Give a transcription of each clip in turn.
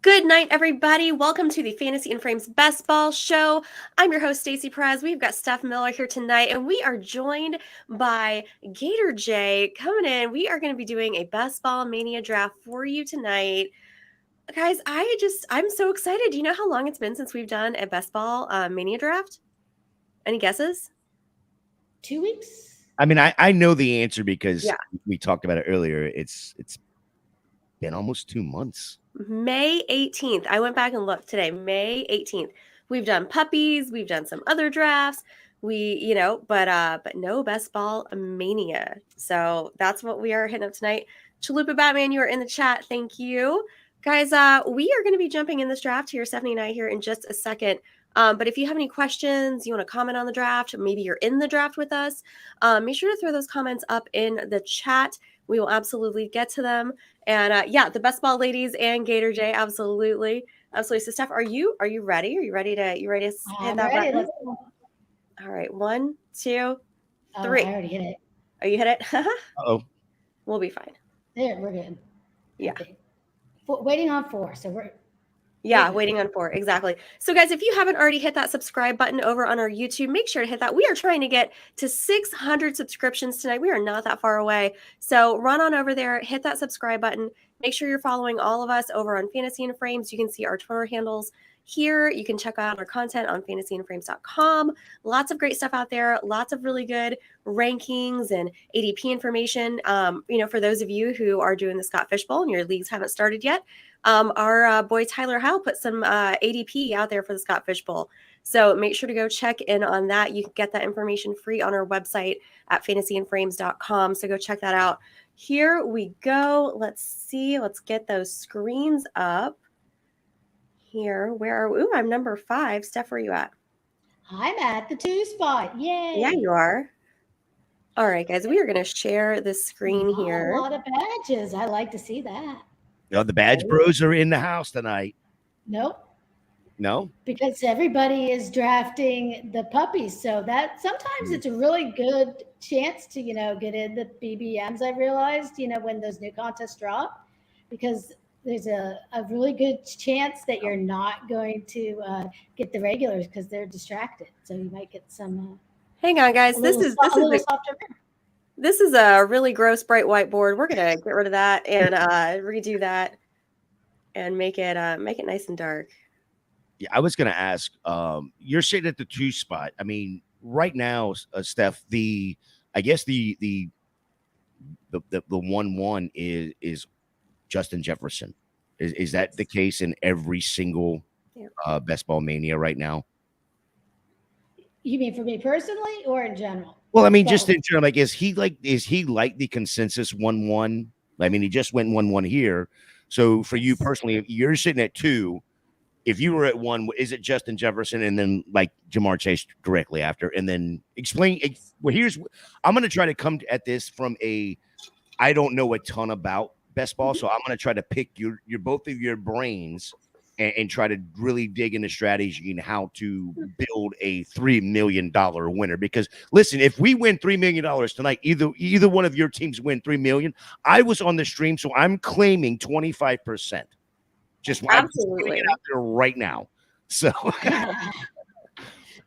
Good night, everybody. Welcome to the Fantasy and Frames Best Ball Show. I'm your host, Stacy Perez. We've got Steph Miller here tonight, and we are joined by Gator J coming in. We are going to be doing a Best Ball Mania draft for you tonight. Guys, I'm so excited. Do you know how long it's been since we've done a Best Ball Mania draft? Any guesses? 2 weeks? I mean, I know the answer because Yeah. we talked about it earlier. It's been almost 2 months. May 18th. I went back and looked today, May 18th. We've done puppies, we've done some other drafts. But no Best Ball Mania. So that's what we are hitting up tonight. Chalupa Batman, you are in the chat. Thank you. Guys, we are going to be jumping in this draft here, Stephanie and I here in just a second. But if you have any questions, you want to comment on the draft, maybe you're in the draft with us, make sure to throw those comments up in the chat. We will absolutely get to them. And the Best Ball ladies and Gator J, absolutely. Absolutely. So Steph, are you ready? Are you ready to hit that ready. button? All right. 1, 2, 3. I already hit it. Oh, you hit it? Uh-oh. We'll be fine. There, we're good. Yeah. Waiting on 4. So we're waiting on 4. Exactly. So guys, if you haven't already hit that subscribe button over on our YouTube, make sure to hit that. We are trying to get to 600 subscriptions tonight. We are not that far away. So run on over there, hit that subscribe button. Make sure you're following all of us over on Fantasy and Frames. You can see our Twitter handles here. You can check out our content on fantasyandframes.com. Lots of great stuff out there. Lots of really good rankings and ADP information. For those of you who are doing the Scott Fishbowl and your leagues haven't started yet, our boy Tyler Howe put some ADP out there for the Scott Fishbowl. So make sure to go check in on that. You can get that information free on our website at fantasyandframes.com. So go check that out. Here we go. Let's see. Let's get those screens up. Here, where are we? Ooh, I'm number 5. Steph, where are you at? I'm at the 2 spot. Yay! Yeah, you are. All right, guys, we are going to share this screen here. A lot of badges. I like to see that. No, the badge bros are in the house tonight. Nope. No? Because everybody is drafting the puppies. So that sometimes it's a really good chance to, get in the BBMs, I realized, when those new contests drop. Because there's a really good chance that you're not going to get the regulars because they're distracted. So you might get some. Hang on, guys. This is a really gross bright whiteboard. We're gonna get rid of that and redo that and make it nice and dark. Yeah, I was gonna ask. You're sitting at the 2 spot. I mean, right now, Steph. I guess the 1-1 is Justin Jefferson. Is that the case in every single Best Ball Mania right now? You mean for me personally or in general? Well, I mean, just in general, is he like the consensus 1-1? I mean, he just went 1-1 here. So for you personally, if you're sitting at 2, if you were at 1, is it Justin Jefferson and then like Jamar Chase directly after? And then explain. Well, I'm going to try to come at this from I don't know a ton about Best Ball, so I'm going to try to pick your both of your brains and try to really dig into strategy and how to build a $3 million winner. Because listen, if we win $3 million tonight, either one of your teams win $3 million. I was on the stream, so I'm claiming 25%. Just absolutely out there right now. So,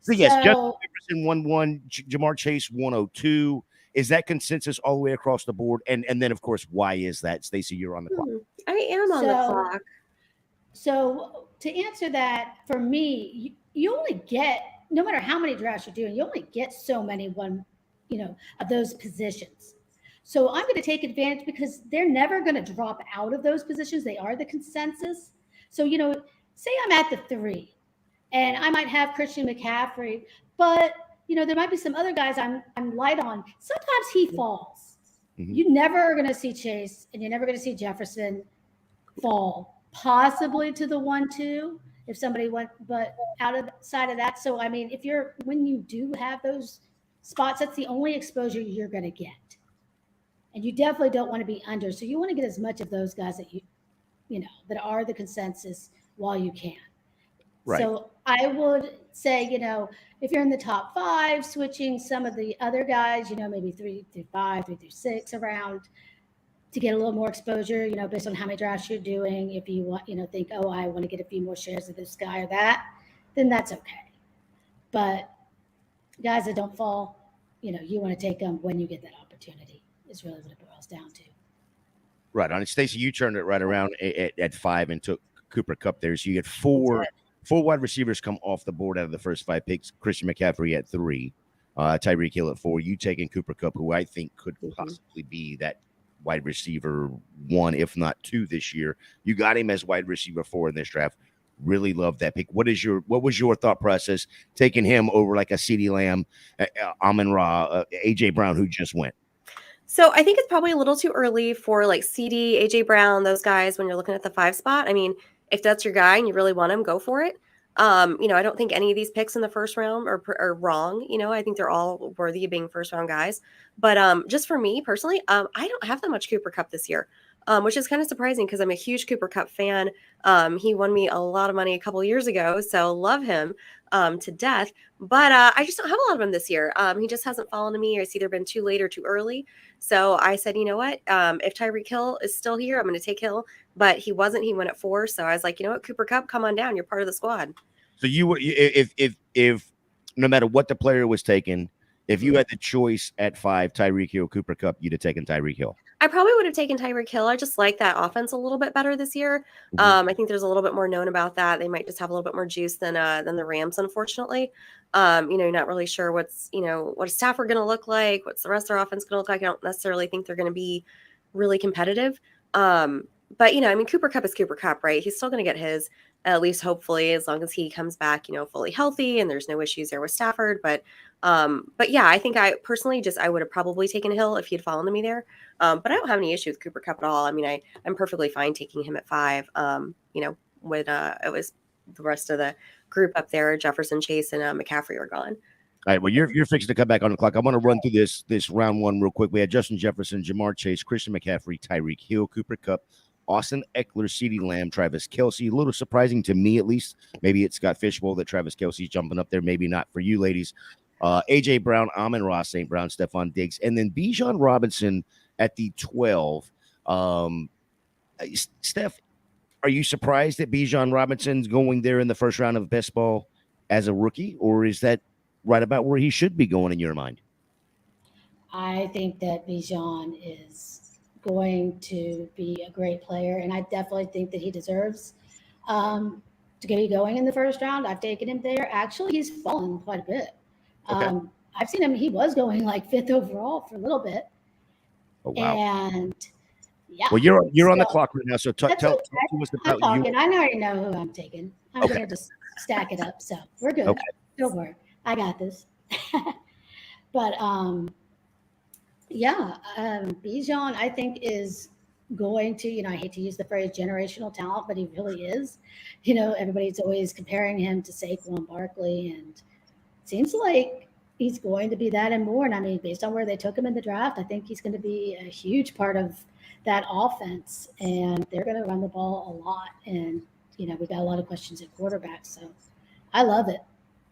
yes, Justin Jefferson 1-1, Jamar Chase 102. Is that consensus all the way across the board? And then, of course, why is that? Stacey, you're on the clock. I am on the clock. So to answer that, for me, you only get, no matter how many drafts you're doing, you only get so many of those positions. So I'm going to take advantage because they're never going to drop out of those positions. They are the consensus. So, say I'm at the 3 and I might have Christian McCaffrey, but there might be some other guys I'm light on. Sometimes he falls. Mm-hmm. You never are going to see Chase and you're never going to see Jefferson fall. Possibly to the 1-2 if somebody went, but outside of that. So, I mean, when you do have those spots, that's the only exposure you're going to get. And you definitely don't want to be under. So you want to get as much of those guys that that are the consensus while you can. Right. So I would say, if you're in the top 5, switching some of the other guys, maybe 3 through 5, 3 through 6 around, to get a little more exposure, based on how many drafts you're doing. If you want, think, oh, I want to get a few more shares of this guy or that, then that's okay. But guys that don't fall, you want to take them when you get that opportunity is really what it boils down to. Right on. Stacy, you turned it right around at 5 and took Cooper Kupp there. So you get four wide receivers come off the board out of the first 5 picks. Christian McCaffrey at 3, Tyreek Hill at 4. You taking Cooper Kupp, who I think could possibly be that wide receiver 1, if not 2 this year. You got him as wide receiver 4 in this draft. Really love that pick. What was your thought process taking him over like a CeeDee Lamb, Amon-Ra, AJ Brown, who just went? So I think it's probably a little too early for like CD, AJ Brown, those guys when you're looking at the 5 spot. I mean, if that's your guy and you really want him, go for it. I don't think any of these picks in the first round are wrong. I think they're all worthy of being first round guys. But just for me personally, I don't have that much Cooper Kupp this year, which is kind of surprising because I'm a huge Cooper Kupp fan. He won me a lot of money a couple years ago, so love him to death. But I just don't have a lot of him this year. He just hasn't fallen to me, or it's either been too late or too early. So I said, you know what? If Tyreek Hill is still here, I'm going to take Hill. But he wasn't. He went at 4. So I was like, you know what, Cooper Kupp, come on down. You're part of the squad. So you were, if no matter what the player was taken, if you had the choice at 5, Tyreek Hill, Cooper Kupp, you'd have taken Tyreek Hill. I probably would have taken Tyreek Hill. I just like that offense a little bit better this year. I think there's a little bit more known about that. They might just have a little bit more juice than the Rams, unfortunately. You're not really sure what a Stafford going to look like, what's the rest of their offense going to look like. I don't necessarily think they're going to be really competitive. But Cooper Kupp is Cooper Kupp, right? He's still going to get his, at least hopefully, as long as he comes back, fully healthy and there's no issues there with Stafford. But yeah, I think I personally I would have probably taken Hill if he had fallen to me there. But I don't have any issue with Cooper Kupp at all. I mean, I'm perfectly fine taking him at 5. When it was the rest of the group up there, Jefferson, Chase, and McCaffrey are gone. All right, well, you're fixing to come back on the clock. I want to run through this round 1 real quick. We had Justin Jefferson, Jamar Chase, Christian McCaffrey, Tyreek Hill, Cooper Kupp, Austin Eckler, CeeDee Lamb, Travis Kelce. A little surprising to me, at least. Maybe it's Scott Fishbowl that Travis Kelce's jumping up there. Maybe not for you, ladies. AJ Brown, Amon-Ra, St. Brown, Stephon Diggs, and then Bijan Robinson at the 12. Steph, are you surprised that Bijan Robinson's going there in the first round of best ball as a rookie, or is that right about where he should be going in your mind? I think that Bijan is going to be a great player, and I definitely think that he deserves to get going in the first round. I've taken him there. Actually, he's fallen quite a bit. Okay. I've seen him. He was going like 5th overall for a little bit. Oh, wow. And yeah. Well, you're on the clock right now, so tell us about you. I already know who I'm taking. I'm going to just stack it up, so we're good. Okay. Don't worry. I got this. But Bijan, I think, is going to, I hate to use the phrase generational talent, but he really is. Everybody's always comparing him to Saquon Barkley, and it seems like he's going to be that and more. And I mean, based on where they took him in the draft, I think he's going to be a huge part of that offense, and they're going to run the ball a lot. And, we've got a lot of questions at quarterback. So I love it.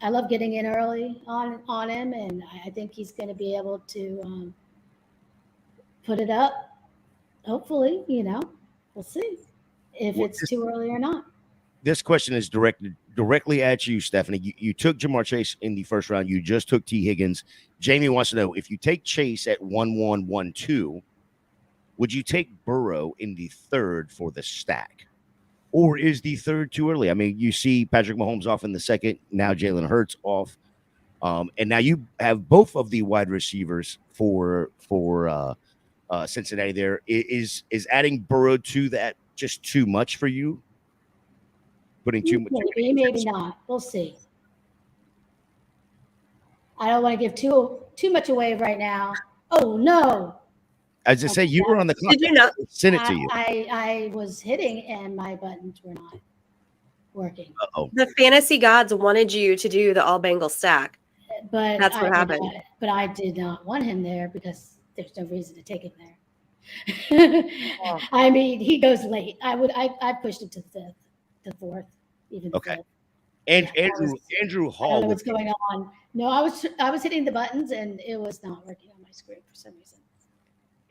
I love getting in early on him, and I think he's going to be able to put it up. Hopefully, we'll see if it's too early or not. This question is directly at you, Stephanie. You took Jamar Chase in the first round. You just took T. Higgins. Jamie wants to know, if you take Chase at 1-1, 1-2, would you take Burrow in the 3rd for the stack? Or is the 3rd too early? I mean, you see Patrick Mahomes off in the 2nd. Now Jalen Hurts off. And now you have both of the wide receivers for Cincinnati there. Is adding Burrow to that just too much for you? Putting too much? Maybe not. We'll see. I don't want to give too much away right now. Oh, no. As I say, you were on the clock. Did you not send it to you? I was hitting and my buttons were not working. Uh-oh. The fantasy gods wanted you to do the all Bengal stack, but that's what happened. But I did not want him there because there's no reason to take him there. I mean, he goes late. I pushed him to the 5th, the 4th, even the 5th. And Andrew Hall. I don't know what's going on. No, I was hitting the buttons and it was not working on my screen for some reason.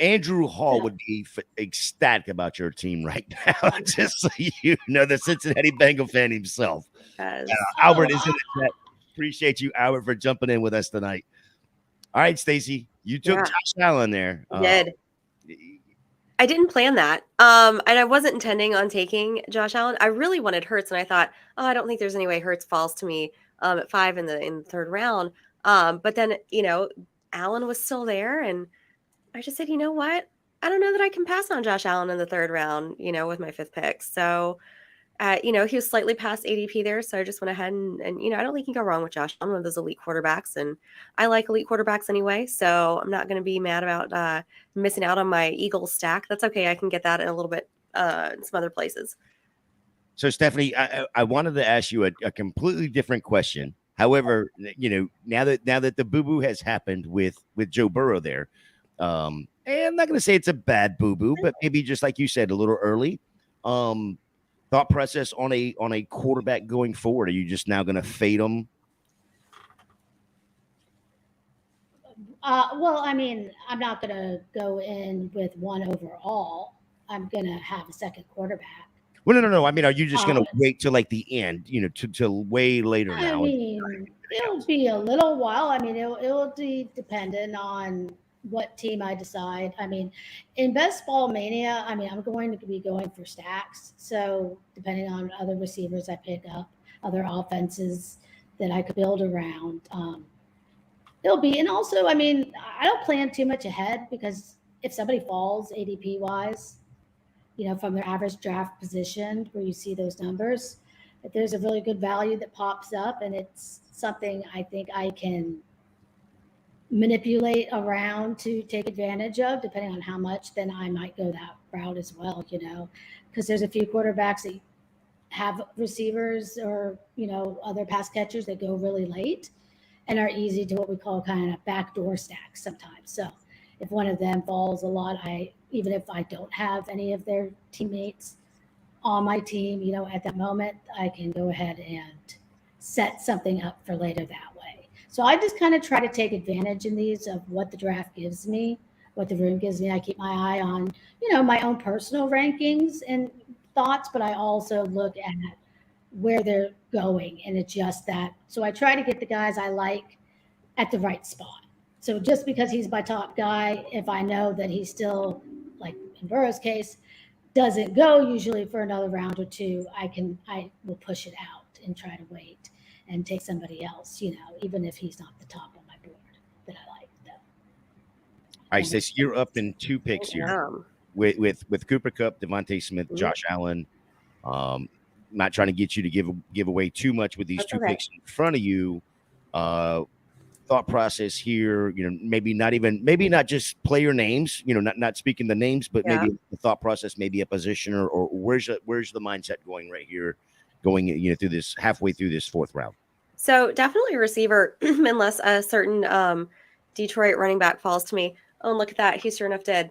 Andrew Hall Yeah. would be ecstatic about your team right now. Just so you know, the Cincinnati Bengal fan himself. Yes. Albert is Oh, in the chat. Appreciate you, Albert, for jumping in with us tonight. All right, Stacy, you took Yeah, Josh Allen there. I did. I didn't plan that. And I wasn't intending on taking Josh Allen. I really wanted Hurts, and I thought, oh, I don't think there's any way Hurts falls to me at 5 in the third round. But then, Allen was still there, and I just said, you know what? I don't know that I can pass on Josh Allen in the third round, with my 5th pick. So he was slightly past ADP there, so I just went ahead and I don't think you can go wrong with Josh. I'm one of those elite quarterbacks, and I like elite quarterbacks anyway, so I'm not going to be mad about missing out on my Eagles stack. That's okay. I can get that in a little bit in some other places. So, Stephanie, I wanted to ask you a completely different question. However, now that the boo boo has happened with Joe Burrow there, and I'm not going to say it's a bad boo boo, but maybe just like you said, a little early. Thought process on a quarterback going forward? Are you just now going to fade them? well, I mean, I'm not going to go in with one overall. I'm going to have a second quarterback. Well, no. I mean, are you just going to wait till like the end, till way later I now? mean, it'll be a little while. I mean, it'll be dependent on what team I decide. I mean, in Best Ball Mania, I mean, I'm going to be going for stacks. So depending on other receivers I pick up, other offenses that I could build around, it'll be. And also, I mean, I don't plan too much ahead because if somebody falls ADP wise, from their average draft position where you see those numbers, if there's a really good value that pops up and it's something I think I can manipulate around to take advantage of, depending on how much, then I might go that route as well, because there's a few quarterbacks that have receivers or, other pass catchers that go really late and are easy to what we call kind of backdoor stacks sometimes. So if one of them falls a lot, even if I don't have any of their teammates on my team, at that moment, I can go ahead and set something up for later that way. So I just kind of try to take advantage in these of what the draft gives me, what the room gives me. I keep my eye on, my own personal rankings and thoughts, but I also look at where they're going and adjust that. So I try to get the guys I like at the right spot. So just because he's my top guy, if I know that he's still, like in Burrow's case, doesn't go usually for another round or two, I will push it out and try to wait and take somebody else, even if he's not the top on my board that I like. Though. All right, Stacey, you're up in 2 picks here with Cooper Kupp, Devontae Smith, Josh Allen. Not trying to get you to give away too much with these two picks in front of you. Thought process here, maybe not just player names, not speaking the names, but maybe the thought process, maybe a positioner, or where's the mindset going right here, going through this halfway through this 4th round. So definitely a receiver, unless a certain Detroit running back falls to me. Oh, and look at that, he sure enough did.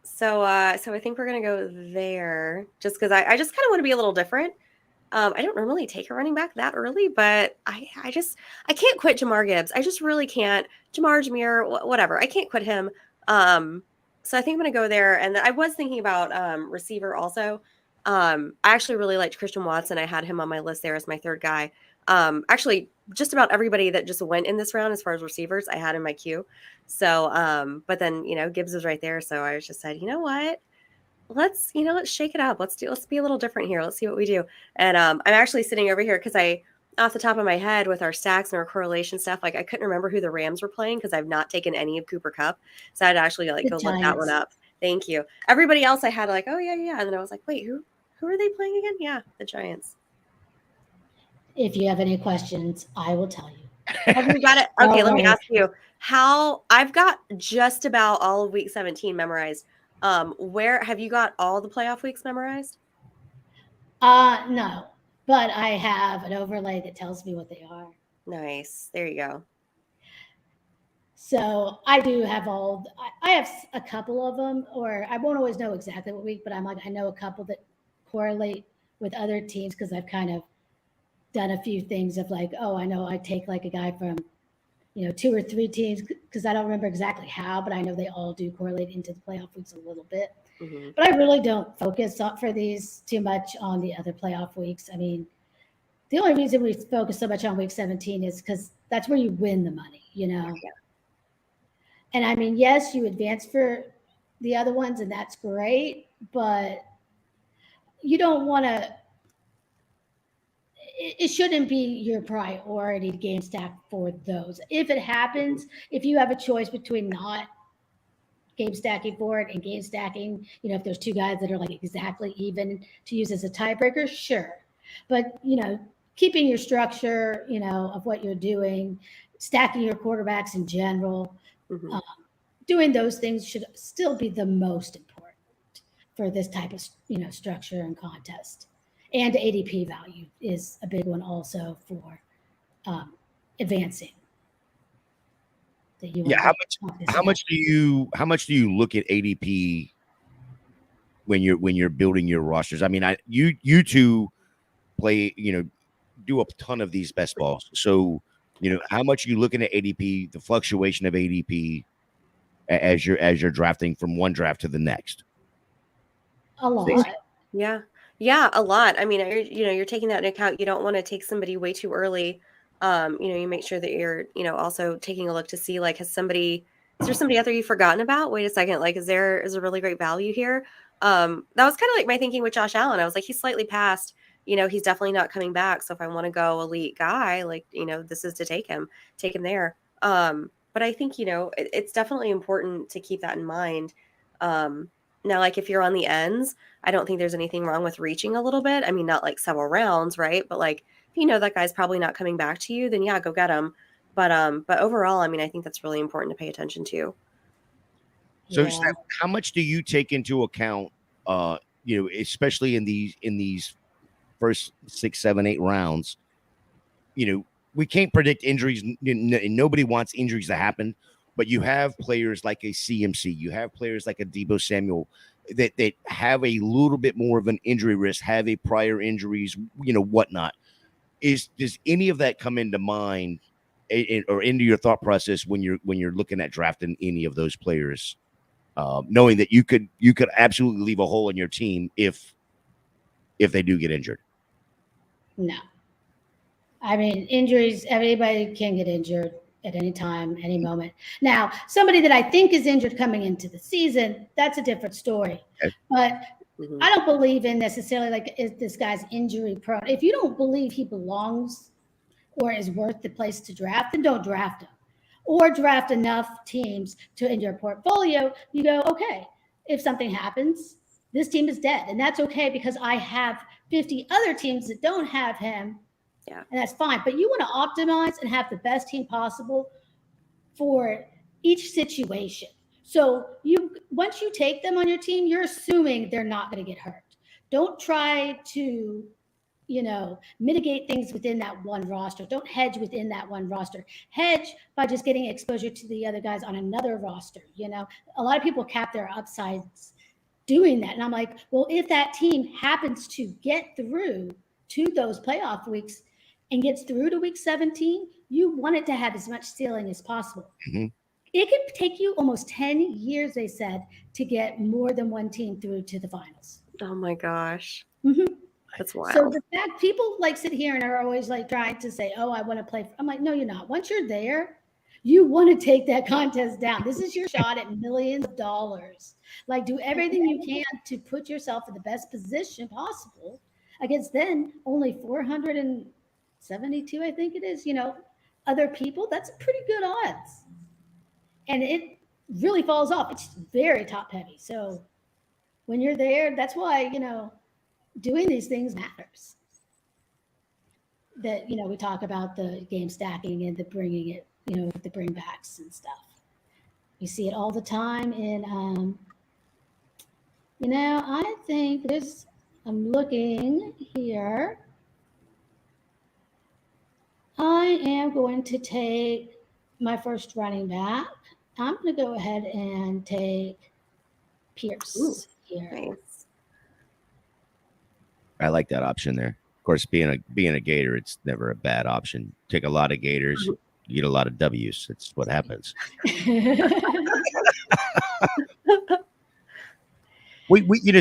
So I think we're gonna go there, just because I just kind of want to be a little different. I don't normally take a running back that early, but I can't quit Jamar Gibbs. I just really can't. Jameer, whatever. I can't quit him. So I think I'm going to go there. And I was thinking about receiver also. I actually really liked Christian Watson. I had him on my list there as my 3rd guy. Actually, just about everybody that just went in this round as far as receivers, I had in my queue. So, but then, Gibbs was right there. So I just said, you know what? Let's shake it up. Let's be a little different here. Let's see what we do. And I'm actually sitting over here because off the top of my head with our stacks and our correlation stuff, like I couldn't remember who the Rams were playing because I've not taken any of Cooper Kupp. So I'd actually go look that one up. Thank you. Everybody else I had oh yeah. And then I was like, wait, who are they playing again? Yeah, the Giants. If you have any questions, I will tell you. Have you got it? Okay, let me ask you. I've got just about all of week 17 memorized. Where have you got all the playoff weeks memorized? No, but I have an overlay that tells me what they are. Nice. There you go. So I do have I have a couple of them, or I won't always know exactly what week, but I know a couple that correlate with other teams because I've kind of done a few things of I know I take a guy from 2 or 3 teams, because I don't remember exactly how, but I know they all do correlate into the playoff weeks a little bit. Mm-hmm. But I really don't focus for these too much on the other playoff weeks. I mean, the only reason we focus so much on week 17 is because that's where you win the money, Yeah. And I mean, yes, you advance for the other ones, and that's great, but you don't want to. It shouldn't be your priority to game stack for those. If it happens, if you have a choice between not game stacking for it and game stacking, if there's 2 guys that are like exactly even to use as a tiebreaker, sure. But, keeping your structure, of what you're doing, stacking your quarterbacks in general, Mm-hmm. Doing those things should still be the most important for this type of, structure and contest. And ADP value is a big one also for advancing. Yeah, how much do you look at ADP when you're building your rosters? I mean, you two play, do a ton of these best balls. So, how much are you looking at ADP, the fluctuation of ADP as you're drafting from one draft to the next? A lot. Stacy? Yeah, a lot. I mean, you're taking that into account. You don't want to take somebody way too early. You make sure that you're, also taking a look to see, like, is there somebody out there you've forgotten about? Wait a second, like, is there really great value here? That was kind of like my thinking with Josh Allen. I was like, he's slightly past, he's definitely not coming back. So if I want to go elite guy, like, this is to take him there. But I think, it's definitely important to keep that in mind. Now, like, if you're on the ends, I don't think there's anything wrong with reaching a little bit. I mean, not like several rounds, right? But like, if you know that guy's probably not coming back to you, then yeah, go get him. But overall, I mean, I think that's really important to pay attention to. So, Yeah. Steph, how much do you take into account, especially in these first 6, 7, 8 rounds? We can't predict injuries. Nobody wants injuries to happen, but you have players like a CMC, you have players like a Deebo Samuel that have a little bit more of an injury risk, have a prior injuries, whatnot. Does any of that come into mind or into your thought process when you're looking at drafting any of those players, knowing that you could absolutely leave a hole in your team if they do get injured? No. I mean, injuries, everybody can get injured at any time, any moment. Now, somebody that I think is injured coming into the season, that's a different story. Okay. But Mhm. I don't believe in necessarily like, is this guy's injury prone? If you don't believe he belongs or is worth the place to draft, then don't draft him. Or draft enough teams in your portfolio. You go, okay, if something happens, this team is dead. And that's okay because I have 50 other teams that don't have him. Yeah. And that's fine. But you want to optimize and have the best team possible for each situation. So once you take them on your team, you're assuming they're not going to get hurt. Don't try to, mitigate things within that one roster. Don't hedge within that one roster. Hedge by just getting exposure to the other guys on another roster. A lot of people cap their upsides doing that. And I'm like, well, if that team happens to get through to those playoff weeks and gets through to week 17, you want it to have as much ceiling as possible. Mm-hmm. It could take you almost 10 years, they said, to get more than one team through to the finals. Oh my gosh. Mm-hmm. That's wild. So the fact people like sit here and are always like trying to say, oh, I want to play. I'm like, no, you're not. Once you're there, you want to take that contest down. This is your shot at millions of dollars. Like, do everything you can to put yourself in the best position possible against then only 472, I think it is, other people. That's pretty good odds. And it really falls off. It's very top heavy. So when you're there, that's why, doing these things matters. That, we talk about the game stacking and the bringing it, the bring backs and stuff. You see it all the time in, I think I'm looking here. I am going to take my first running back. I'm going to go ahead and take Pierce here. Nice. I like that option there. Of course, being a Gator, it's never a bad option. Take a lot of Gators. You get a lot of W's. That's what happens.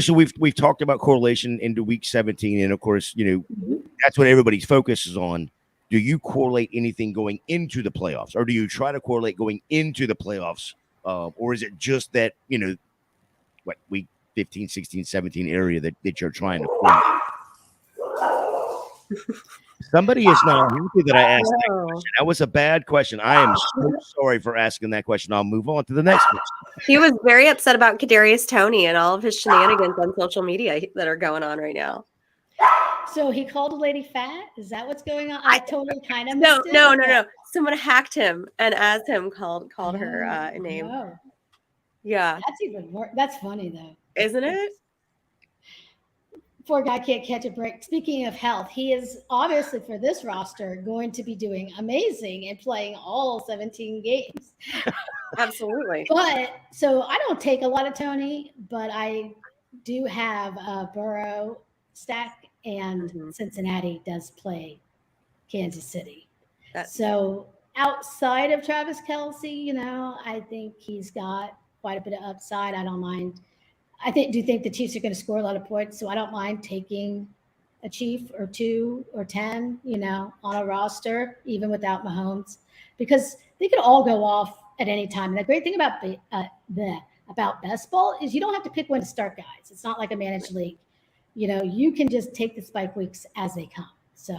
So we've talked about correlation into week 17, and of course, that's what everybody's focus is on. Do you correlate anything going into the playoffs, or do you try to correlate going into the playoffs, or is it just that week 15, 16, 17 area that you're trying to correlate? Somebody is not happy that I asked that question. That was a bad question. I am so sorry for asking that question. I'll move on to the next question. He was very upset about Kadarius Toney and all of his shenanigans on social media that are going on right now. So he called a lady fat? Is that what's going on? I totally kind of no. Someone hacked him and as him called her a name. No. Yeah. That's even more. That's funny though. Isn't it? Poor guy can't catch a break. Speaking of health, he is obviously for this roster going to be doing amazing and playing all 17 games. Absolutely. But so I don't take a lot of Toney, but I do have a Burrow stack, and Cincinnati does play Kansas City. So outside of Travis Kelce, I think he's got quite a bit of upside. I don't mind. I do think the Chiefs are going to score a lot of points, so I don't mind taking a Chief or 2 or 10, on a roster, even without Mahomes, because they could all go off at any time. And the great thing about best ball is you don't have to pick when to start, guys. It's not like a managed league. You can just take the spike weeks as they come. So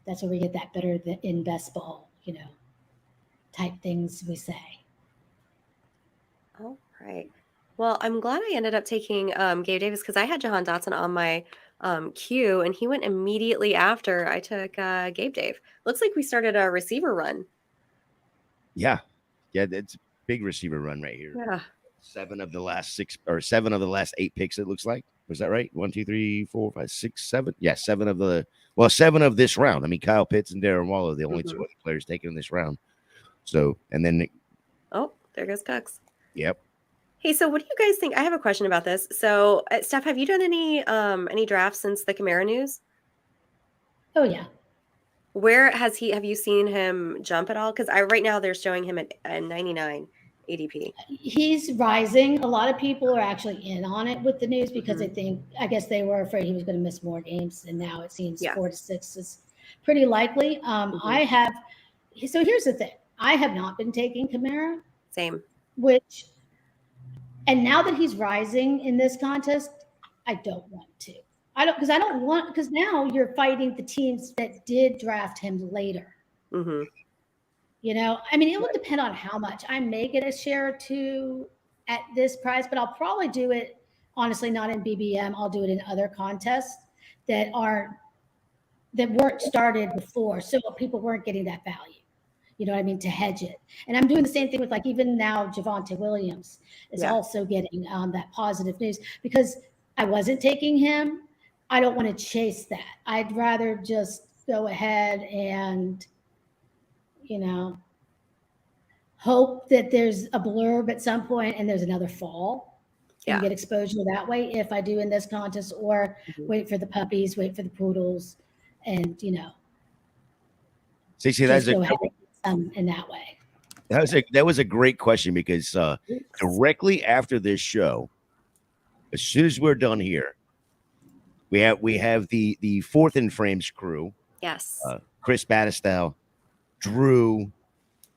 that's where we get that better in best ball, type things we say. All right. Well, I'm glad I ended up taking Gabe Davis because I had Jahan Dotson on my queue, and he went immediately after I took Gabe Dave. Looks like we started a receiver run. Yeah, it's a big receiver run right here. Yeah. 7 of the last 8 picks. It looks like. Was that right? 1, 2, 3, 4, 5, 6, 7. Yeah, 7 of this round. I mean, Kyle Pitts and Darren Waller, the only 2 other players taken in this round. So, and then. Oh, there goes Cooks. Yep. Hey, so what do you guys think? I have a question about this. So, Steph, have you done any drafts since the Kamara news? Oh yeah. Where have you seen him jump at all? Because right now they're showing him at 99 ADP. He's rising. A lot of people are actually in on it with the news because I guess they were afraid he was going to miss more games, and now it seems 4 to 6 is pretty likely. So here's the thing: I have not been taking Kamara. Same. And now that he's rising in this contest, I don't want to. Because now you're fighting the teams that did draft him later. Mm-hmm. It will depend on how much. I may get a share or 2 at this price, but I'll probably do it, honestly, not in BBM. I'll do it in other contests that weren't started before, so people weren't getting that value. You know what I mean? To hedge it. And I'm doing the same thing with even now Javonte Williams is also getting that positive news because I wasn't taking him. I don't want to chase that. I'd rather just go ahead and, hope that there's a blurb at some point and there's another fall and get exposure that way if I do in this contest, or wait for the puppies, wait for the poodles, and, See, that's in that way. That was a great question because directly after this show, as soon as we're done here, we have the 4th and Frames crew. Yes. Chris Battistow, Drew,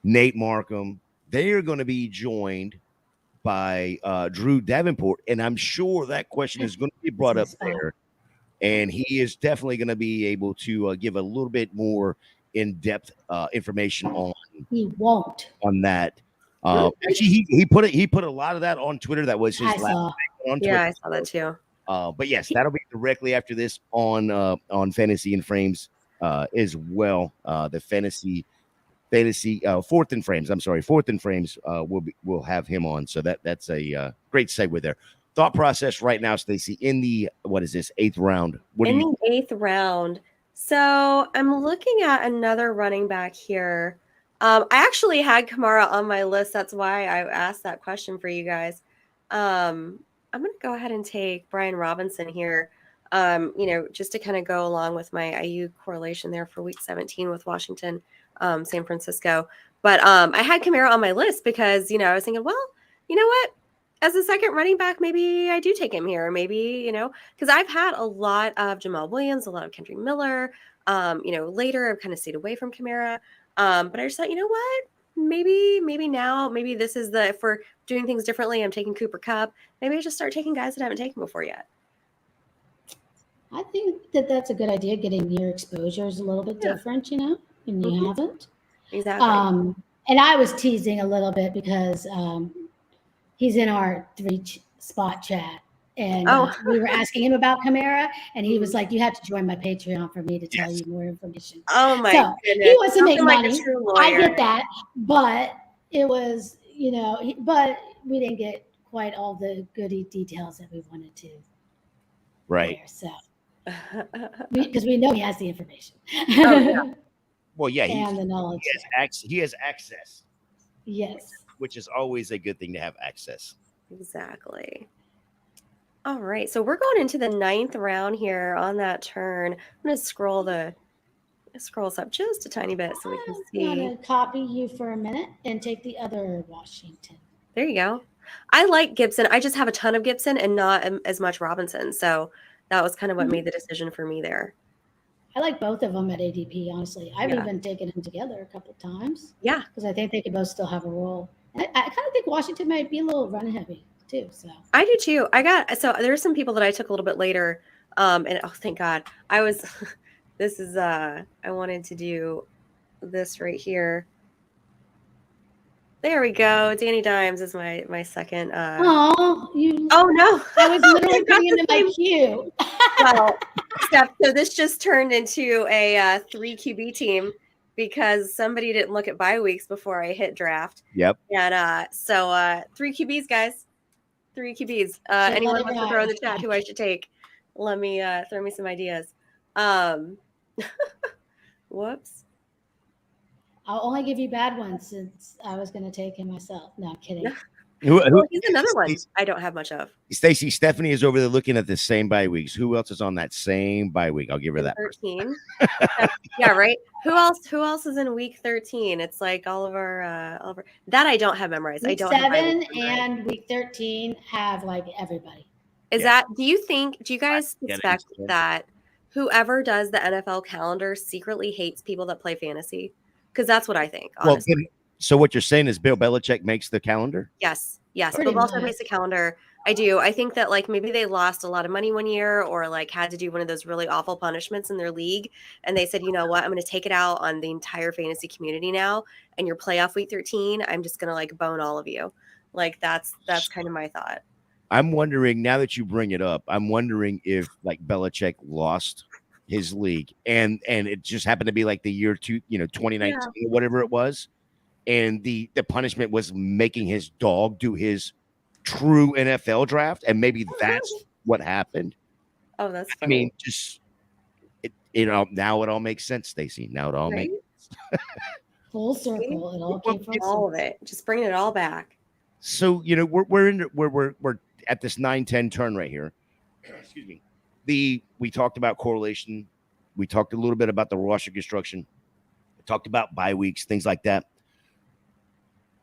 Nate Markham. They are going to be joined by Drew Davenport, and I'm sure that question is going to be brought up there. And he is definitely going to be able to give a little bit more in-depth information on that. Actually, he put a lot of that on Twitter. That was his last on Twitter. Yeah, I saw that too. But yes, that'll be directly after this on Fantasy and Frames as well. The fantasy 4th and Frames. I'm sorry, 4th and Frames. We'll have him on. So that's a great segue there. Thought process right now, Stacy, in the 8th round. The 8th round. So I'm looking at another running back here. I actually had Kamara on my list. That's why I asked that question for you guys. I'm going to go ahead and take Brian Robinson here, just to kind of go along with my IU correlation there for week 17 with Washington. San Francisco. But I had Kamara on my list because, I was thinking, well, you know what? As a second running back, maybe I do take him here. Maybe, because I've had a lot of Jamal Williams, a lot of Kendrick Miller. Later I've kind of stayed away from Kamara. But I just thought, you know what? Maybe now, maybe this is if we're doing things differently, I'm taking Cooper Kupp. Maybe I just start taking guys that I haven't taken before yet. I think that's a good idea, getting your exposures a little bit different, and you haven't. Exactly. And I was teasing a little bit because he's in our 3-spot chat. And we were asking him about Kamara, and he was like, "You have to join my Patreon for me to tell you more information." Oh my goodness! He wants to make like money. A true lawyer. I get that, but it was, but we didn't get quite all the goody details that we wanted to. Right. There, so because we know he has the information. Oh, yeah. Well, yeah, and the knowledge. He has access. Yes. Which is always a good thing to have access. Exactly. All right, so we're going into the 9th round here on that turn. I'm going to scroll us up just a tiny bit so we can see. I'm going to copy you for a minute and take the other Washington. There you go. I like Gibson. I just have a ton of Gibson and not as much Robinson. So that was kind of what made the decision for me there. I like both of them at ADP, honestly. I've even taken them together a couple of times. Yeah. Because I think they could both still have a role. And I kind of think Washington might be a little run heavy too. So I do too. So there's some people that I took a little bit later. And thank God. I wanted to do this right here. There we go. Danny Dimes is my second. Oh no! I was literally putting into my queue. Well, Steph, so this just turned into a 3 QB team because somebody didn't look at bye weeks before I hit draft. Yep. And so 3 QBs, guys. 3 QBs. Anyone wants to throw in the chat who I should take? Let me throw me some ideas. Whoops. I'll only give you bad ones since I was going to take him myself. No, I'm kidding. He's another one I don't have much of. Stacy Stephanie is over there looking at the same bye weeks. Who else is on that same bye week? I'll give her that. 13. Yeah, right. Who else is in week 13? It's like all of our that I don't have memorized. Week I don't 7 and week 13 have like everybody. Do you guys suspect that whoever does the NFL calendar secretly hates people that play fantasy? Because that's what I think, honestly. Well, so what you're saying is Bill Belichick makes the calendar? Yes. Bill Belichick makes the calendar. I do. I think that maybe they lost a lot of money one year or had to do one of those really awful punishments in their league. And they said, you know what, I'm going to take it out on the entire fantasy community now. And your playoff week 13, I'm just going to bone all of you. That's kind of my thought. I'm wondering, now that you bring it up, I'm wondering if Belichick lost his league and it just happened to be the year 2019 or whatever it was. And the punishment was making his dog do his true NFL draft. And maybe that's what happened. Oh, that's funny. I mean, just, now it all makes sense, Stacy. Now it all makes sense. Full circle. It all came from all of it. Just bringing it all back. So, we're at this 9-10 turn right here. Excuse me. We talked about correlation. We talked a little bit about the roster construction. We talked about bye weeks, things like that.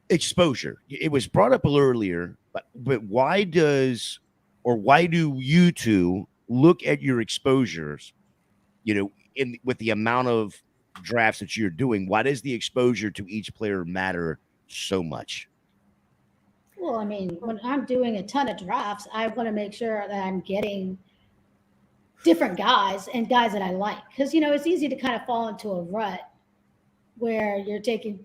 Exposure. It was brought up a little earlier, but why do you two look at your exposures, with the amount of drafts that you're doing? Why does the exposure to each player matter so much? Well, I mean, when I'm doing a ton of drafts, I want to make sure that I'm getting different guys and guys that I like. Because, it's easy to kind of fall into a rut where you're taking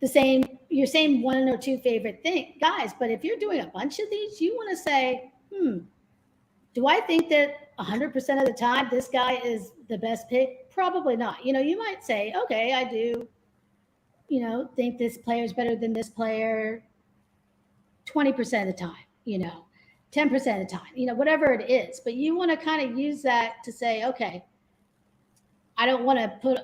your same 1 or 2 favorite guys. But if you're doing a bunch of these, you want to say, do I think that 100% of the time this guy is the best pick? Probably not. You might say, okay, I do, think this player is better than this player 20% of the time, 10% of the time, whatever it is. But you want to kind of use that to say, okay, I don't want to put,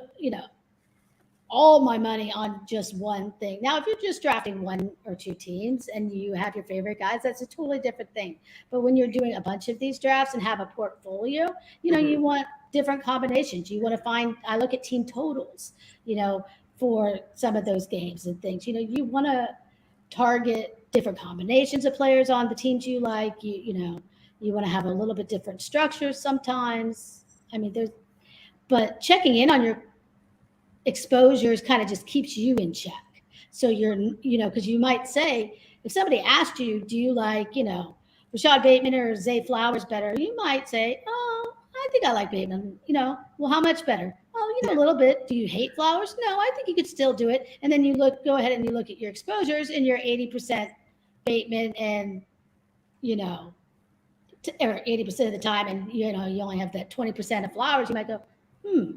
all my money on just one thing. Now, if you're just drafting 1 or 2 teams and you have your favorite guys, that's a totally different thing. But when you're doing a bunch of these drafts and have a portfolio, you want different combinations. You want to I look at team totals, for some of those games and things. You want to target different combinations of players on the teams you like. You want to have a little bit different structures sometimes. I mean, but checking in on your exposures kind of just keeps you in check. So because you might say, if somebody asked you, do you like, Rashad Bateman or Zay Flowers better? You might say, oh, I think I like Bateman. Well, how much better? Oh, a little bit. Do you hate Flowers? No, I think you could still do it. And then go ahead and you look at your exposures, and you're 80% Bateman, and or 80% of the time, and you only have that 20% of Flowers. You might go, I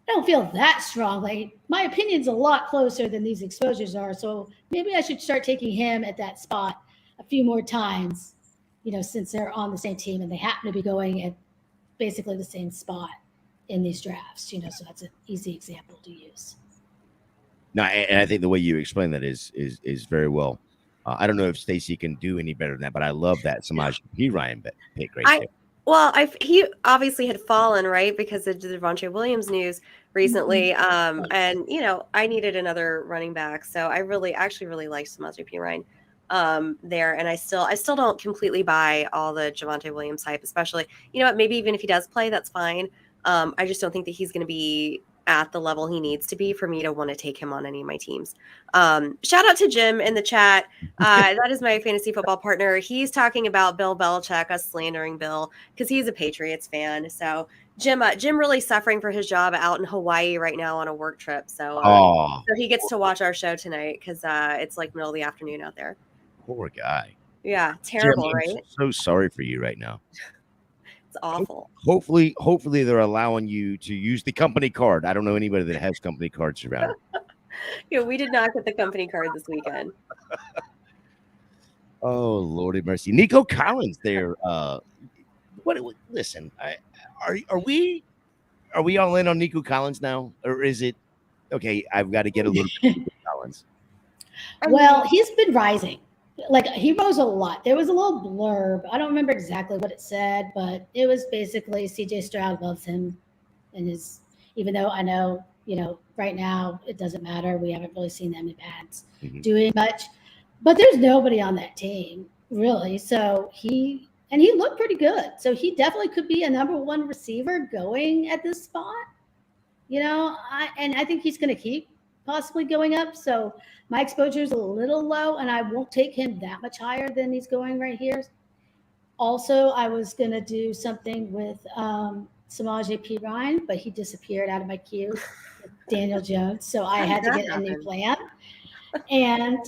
don't feel that strongly. My opinion's a lot closer than these exposures are. So maybe I should start taking him at that spot a few more times, since they're on the same team and they happen to be going at basically the same spot in these drafts, so that's an easy example to use. No, and I think the way you explain that is very well. I don't know if Stacy can do any better than that, but I love that Samaje Perine pick right there. Well, he obviously had fallen, right, because of the Devontae Williams news recently. And, I needed another running back. So I actually really liked Samaje Perine there. And I still don't completely buy all the Javonte Williams hype, especially, maybe even if he does play, that's fine. I just don't think that he's going to be at the level he needs to be for me to want to take him on any of my teams. Shout out to Jim in the chat. That is my fantasy football partner. He's talking about Bill Belichick, us slandering Bill because he's a Patriots fan. So Jim really suffering for his job out in Hawaii right now on a work trip. So, so he gets to watch our show tonight because it's like middle of the afternoon out there. Poor guy. Yeah, terrible, Jim, right? I'm so sorry for you right now. It's awful. Hopefully they're allowing you to use the company card. I don't know anybody that has company cards around. We did not get the company card this weekend. Oh, Lordy mercy. Nico Collins there. Listen, are we all in on Nico Collins now? Or is it okay, I've got to get a little bit of Nico Collins? Well, he's been rising. Like, he rose a lot. There was a little blurb. I don't remember exactly what it said, but it was basically CJ Stroud loves him, and even though I know, right now it doesn't matter. We haven't really seen them in pads doing much, but there's nobody on that team really. So he looked pretty good. So he definitely could be a number one receiver going at this spot. I think he's going to keep possibly going up. So my exposure is a little low, and I won't take him that much higher than he's going right here. Also, I was going to do something with Samaje Perine, but he disappeared out of my queue with Daniel Jones. So I had to get a new plan. And,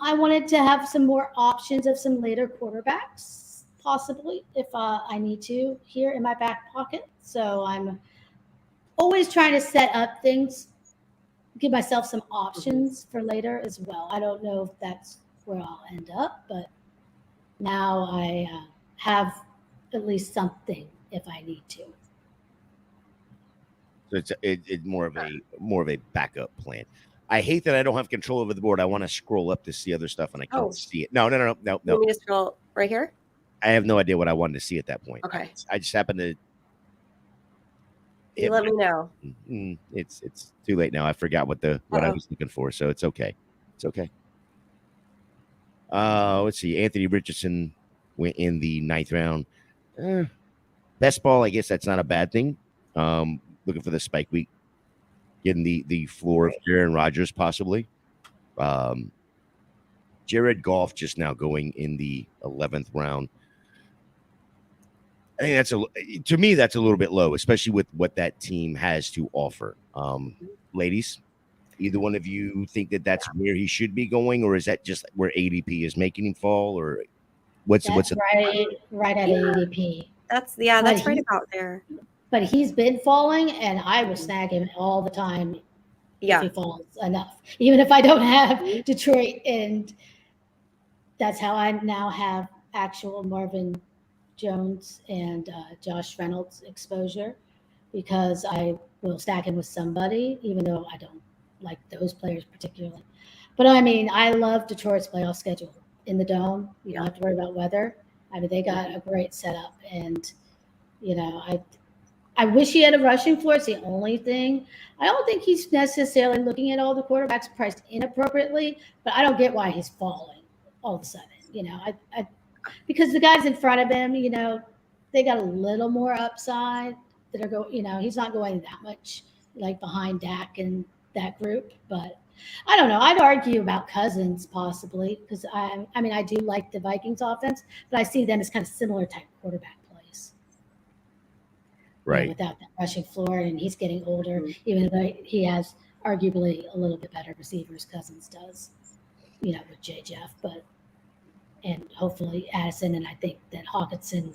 I wanted to have some more options of some later quarterbacks, possibly, if I need to, here in my back pocket. So I'm always trying to set up things, give myself some options for later as well. I don't know if that's where I'll end up, but now I have at least something if I need to. So it's more of a backup plan. I hate that I don't have control over the board. I want to scroll up to see other stuff and I can't see it. No. You want me to scroll right here? I have no idea what I wanted to see at that point. Okay. I just happened to. You let me know. It's too late now. I forgot what I was looking for, so it's okay. It's okay. Let's see. Anthony Richardson went in the 9th round. Best ball, I guess that's not a bad thing. Looking for the spike week, getting the floor of Aaron Rodgers possibly. Jared Goff just now going in the 11th round. I think to me that's a little bit low, especially with what that team has to offer. Ladies, either one of you think that that's where he should be going, or is that just where ADP is making him fall, or what's right at ADP? That's right about there. But he's been falling, and I will snag him all the time. If he falls enough, even if I don't have Detroit, and that's how I now have actual Marvin Jones and Josh Reynolds exposure, because I will stack him with somebody, even though I don't like those players particularly. But I mean, I love Detroit's playoff schedule in the Dome. You don't have to worry about weather. I mean, they got a great setup, and I I wish he had a rushing floor. It's the only thing. I don't think he's necessarily looking at all the quarterbacks priced inappropriately, but I don't get why he's falling all of a sudden. Because the guys in front of him, they got a little more upside that are going. He's not going that much like behind Dak and that group, but I don't know. I'd argue about Cousins possibly because I do like the Vikings offense, but I see them as kind of similar type quarterback plays. Right. Without that rushing floor, and he's getting older, even though he has arguably a little bit better receivers. Cousins does, with J. Jeff, and hopefully Addison, and I think that Hawkinson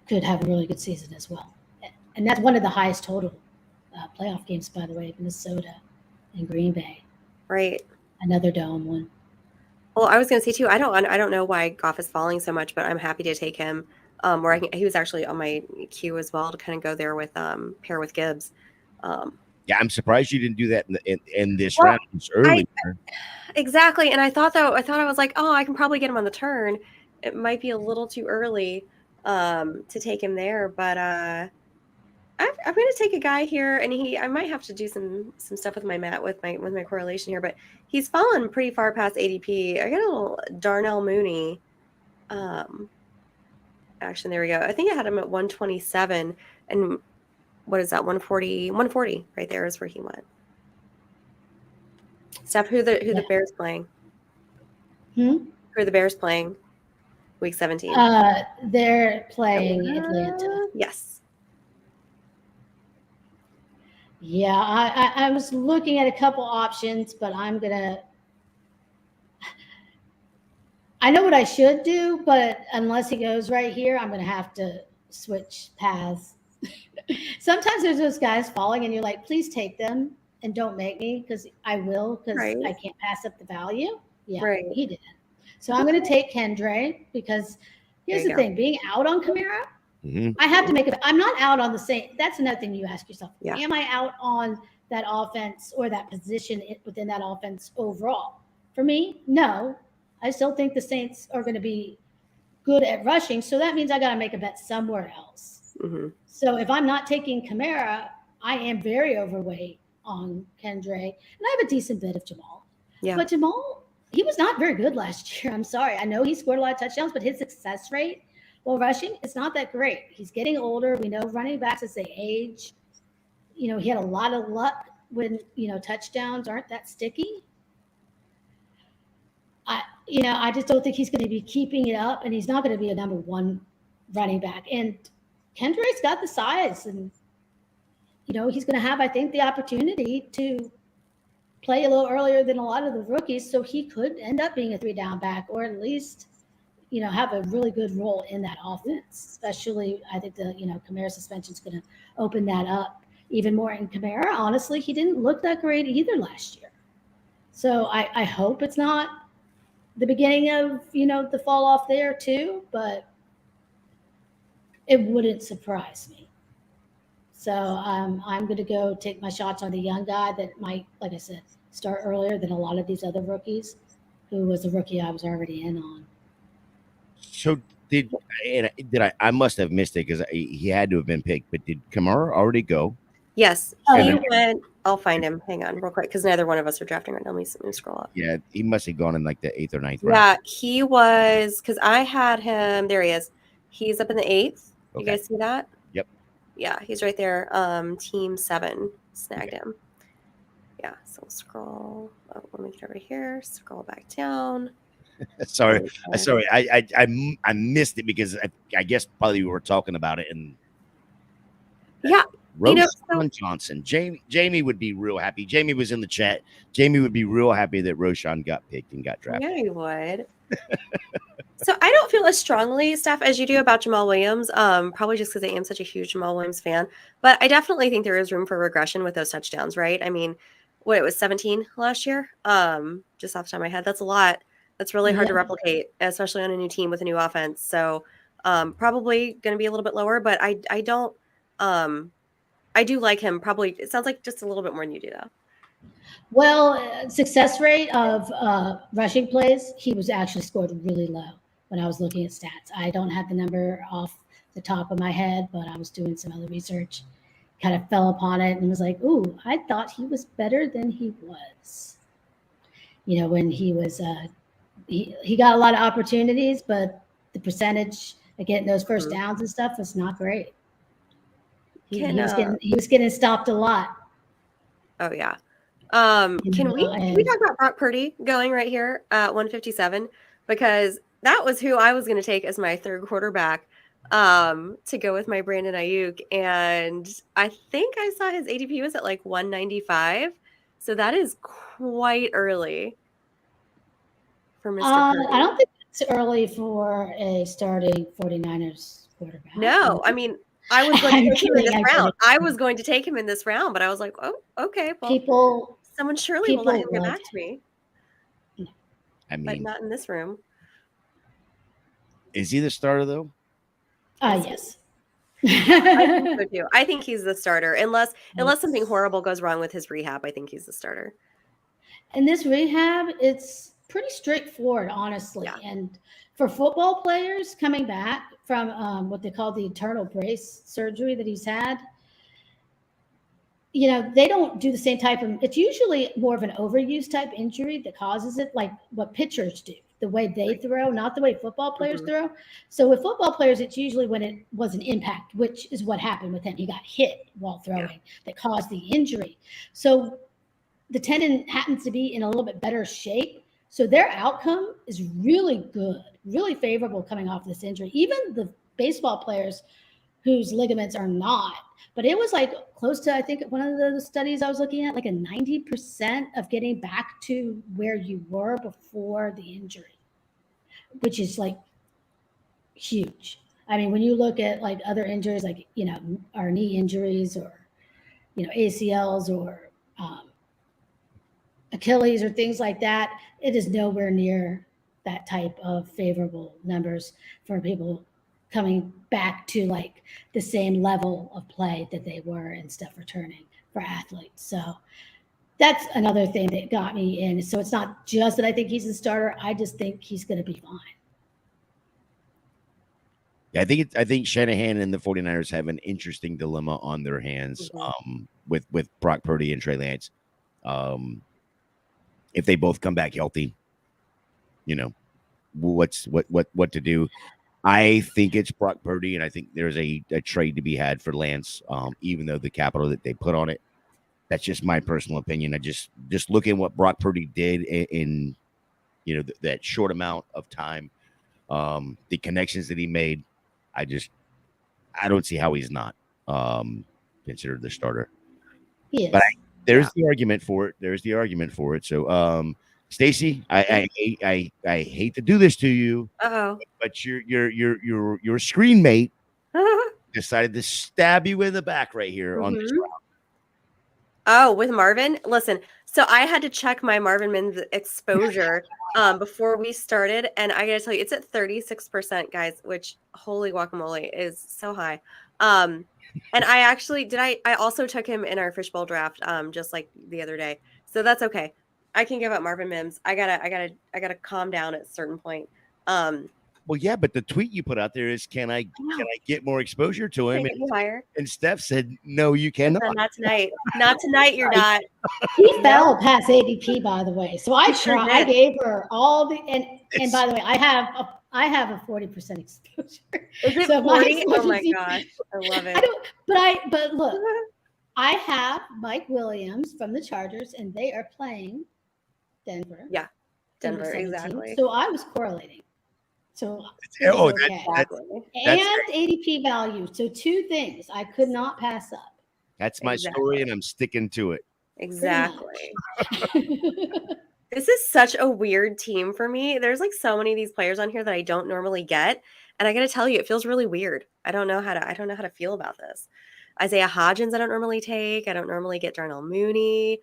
could have a really good season as well. And that's one of the highest total playoff games, by the way, Minnesota and Green Bay. Right. Another dome one. Well, I was going to say too, I don't know why Goff is falling so much, but I'm happy to take him. He was actually on my queue as well to kind of go there with pair with Gibbs. Yeah, I'm surprised you didn't do that in this round. It's early. Exactly, and I thought I was like, oh, I can probably get him on the turn. It might be a little too early to take him there, but I'm going to take a guy here, and I might have to do some stuff with my correlation here, but he's fallen pretty far past ADP. I got a little Darnell Mooney. Action, there we go. I think I had him at 127, and what is that? 140 right there is where he went. Steph, who the Bears playing? Who are the Bears playing? Week 17. They're playing Atlanta. Yes. Yeah, I was looking at a couple options, but I know what I should do, but unless he goes right here, I'm going to have to switch paths. Sometimes there's those guys falling and you're like, please take them and don't make me, because I will, because I can't pass up the value. Yeah, right. He didn't. So I'm going to take Kendre, because here's the thing, being out on Kamara, I have to make it. I'm not out on the same. That's another thing you ask yourself. Yeah. Am I out on that offense or that position within that offense overall? For me, no. I still think the Saints are going to be good at rushing. So that means I got to make a bet somewhere else. Mm-hmm. So if I'm not taking Kamara, I am very overweight on Kendre. And I have a decent bit of Jamal. Yeah. But Jamal, he was not very good last year. I'm sorry. I know he scored a lot of touchdowns, but his success rate while rushing, it's not that great. He's getting older. We know running backs as they age. He had a lot of luck when, touchdowns aren't that sticky. I just don't think he's going to be keeping it up, and he's not going to be a number one running back. And Kendrick's got the size, and, he's going to have, I think, the opportunity to play a little earlier than a lot of the rookies. So he could end up being a 3-down back, or at least, have a really good role in that offense. Especially, I think the, Kamara suspension is going to open that up even more. And Kamara, honestly, he didn't look that great either last year. So I hope it's not the beginning of, the fall off there too, but it wouldn't surprise me. So I'm going to go take my shots on the young guy that might, like I said, start earlier than a lot of these other rookies, who was a rookie I was already in on. So did I must have missed it, because he had to have been picked, but did Kamara already go? Yes. He went. I'll find him. Hang on real quick, because neither one of us are drafting right now. Let me scroll up. Yeah, he must have gone in like the 8th or 9th round. Yeah, he was, because I had him. There he is. He's up in the 8th. Okay. You guys see that? Yep. Yeah, he's right there. Team 7 snagged him. Yeah, so we'll scroll. Oh, let me get over here. Scroll back down. Sorry. I missed it, because I guess probably we were talking about it, and yeah. Roshan Johnson. Jamie would be real happy. Jamie was in the chat. Jamie would be real happy that Roshan got picked and got drafted. Yeah, he would. So I don't feel as strongly, Steph, as you do about Jamal Williams, probably just because I am such a huge Jamal Williams fan. But I definitely think there is room for regression with those touchdowns, right? I mean, it was 17 last year? Just off the top of my head. That's a lot. That's really hard to replicate, especially on a new team with a new offense. So probably going to be a little bit lower, but I don't I do like him. Probably, it sounds like just a little bit more than you do, though. Well, success rate of rushing plays, he was actually scored really low when I was looking at stats. I don't have the number off the top of my head, but I was doing some other research, kind of fell upon it and was like, ooh, I thought he was better than he was. When he was, he got a lot of opportunities, but the percentage of getting those first downs and stuff was not great. He was getting stopped a lot. Oh yeah. Can we talk about Brock Purdy going right here at 157? Because that was who I was going to take as my third quarterback to go with my Brandon Ayuk. And I think I saw his ADP was at like 195. So that is quite early for Mr. Purdy. I don't think it's early for a starting 49ers quarterback. No, I mean, I was going to take him in this round. I was going to take him in this round, but I was like, oh, okay. Well, someone surely will let him get back to me. I mean, but not in this room. Is he the starter though? Yes. I think so too. I think he's the starter, unless something horrible goes wrong with his rehab. I think he's the starter. And this rehab, it's pretty straightforward, honestly. Yeah. And for football players coming back from what they call the internal brace surgery that he's had, they don't do the same type of, it's usually more of an overuse type injury that causes it, like what pitchers do, the way they throw, not the way football players throw. So with football players, it's usually when it was an impact, which is what happened with him. He got hit while throwing that caused the injury. So the tendon happens to be in a little bit better shape. So their outcome is really good, really favorable coming off this injury. Even the baseball players whose ligaments are not, but it was like close to, I think one of the studies I was looking at, like a 90% of getting back to where you were before the injury, which is like huge. I mean, when you look at like other injuries, like, our knee injuries or, ACLs or Achilles or things like that, it is nowhere near that type of favorable numbers for people coming back to like the same level of play that they were and stuff returning for athletes. So that's another thing that got me in. So it's not just that I think he's a starter. I just think he's going to be fine. Yeah, I think Shanahan and the 49ers have an interesting dilemma on their hands with Brock Purdy and Trey Lance. If they both come back healthy, what to do. I think it's Brock Purdy, and I think there's a trade to be had for Lance, even though the capital that they put on it. That's just my personal opinion. I just looking at what Brock Purdy did in that short amount of time, the connections that he made. I don't see how he's not considered the starter. Yes. But there's the argument for it. There's the argument for it. So, Stacy, I hate to do this to you, but your screen mate decided to stab you in the back right here on this round. Oh, with Marvin? Listen, so I had to check my Marvin Mims exposure before we started, and I gotta tell you, it's at 36%, guys, which holy guacamole is so high. And I actually I also took him in our fishbowl draft just like the other day. So that's okay. I can give up Marvin Mims. I gotta calm down at a certain point. Well, yeah, but the tweet you put out there is, can I get more exposure to him? And Steph said, no, you cannot. Not tonight. Not tonight. You're not. He fell past ADP, by the way. So I tried. I gave her all the and by the way, I have a 40% exposure. Is it 40? Oh my gosh, I love it. But look, I have Mike Williams from the Chargers, and they are playing Denver. Yeah, Denver, exactly. So I was correlating. So that's and ADP value. So two things I could not pass up. That's my story, and I'm sticking to it. Exactly. This is such a weird team for me. There's like so many of these players on here that I don't normally get, and I got to tell you, it feels really weird. I don't know how to feel about this. Isaiah Hodgins, I don't normally take. I don't normally get Darnell Mooney.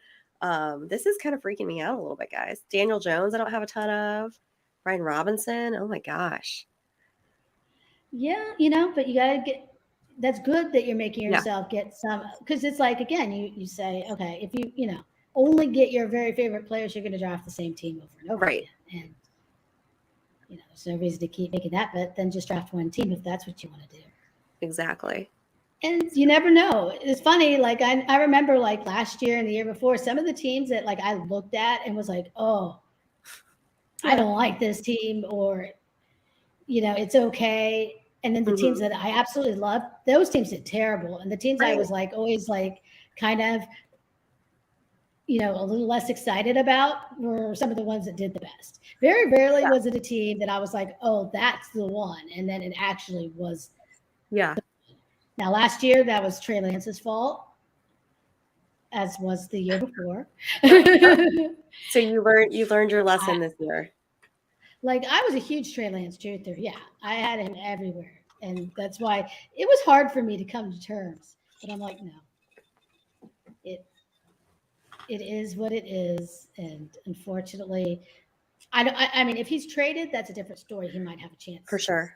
This is kind of freaking me out a little bit, guys. Daniel Jones, I don't have a ton of. Brian Robinson, oh my gosh. Yeah, but you gotta get. That's good that you're making yourself get some, because it's like, again, you say, okay, if you only get your very favorite players, you're going to draft the same team over and over again. And there's no reason to keep making that bet. Then just draft one team if that's what you want to do. Exactly. And you never know. It's funny. Like I remember like last year and the year before, some of the teams that like I looked at and was like, oh, I don't like this team, or it's okay. And then the teams that I absolutely love, those teams did terrible. And the teams I was like always like kind of a little less excited about were some of the ones that did the best. Very rarely was it a team that I was like, oh, that's the one. And then it actually was. Yeah. Now, last year, that was Trey Lance's fault, as was the year before. So you learned your lesson this year. Like, I was a huge Trey Lance truther. Yeah, I had him everywhere. And that's why it was hard for me to come to terms. But I'm like, no. It is what it is. And unfortunately, I mean, if he's traded, that's a different story. He might have a chance. For sure.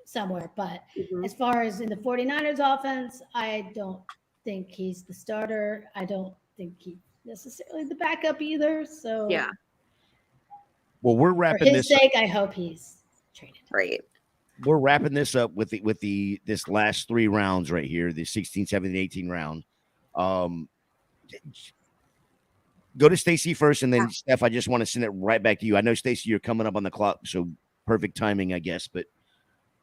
Somewhere. But as far as in the 49ers offense, I don't think he's the starter. I don't think he's necessarily the backup either. So yeah. Well, we're wrapping for his sake, I hope he's traded. Right. We're wrapping this up with this last 3 rounds right here, the 16, 17, 18 round. Go to Stacy first, and then Steph, I just want to send it right back to you. I know, Stacy, you're coming up on the clock, so perfect timing, I guess. But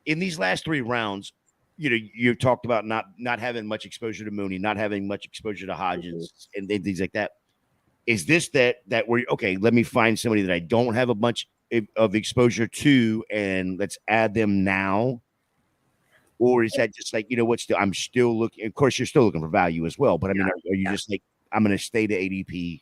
in these last 3 rounds, you talked about not having much exposure to Mooney, not having much exposure to Hodgins, and things like that. Is this that we're okay? Let me find somebody that I don't have a bunch of exposure to, and let's add them now. Or is that just like, I'm still looking? Of course, you're still looking for value as well. But I mean, are you just like, I'm going to stay to ADP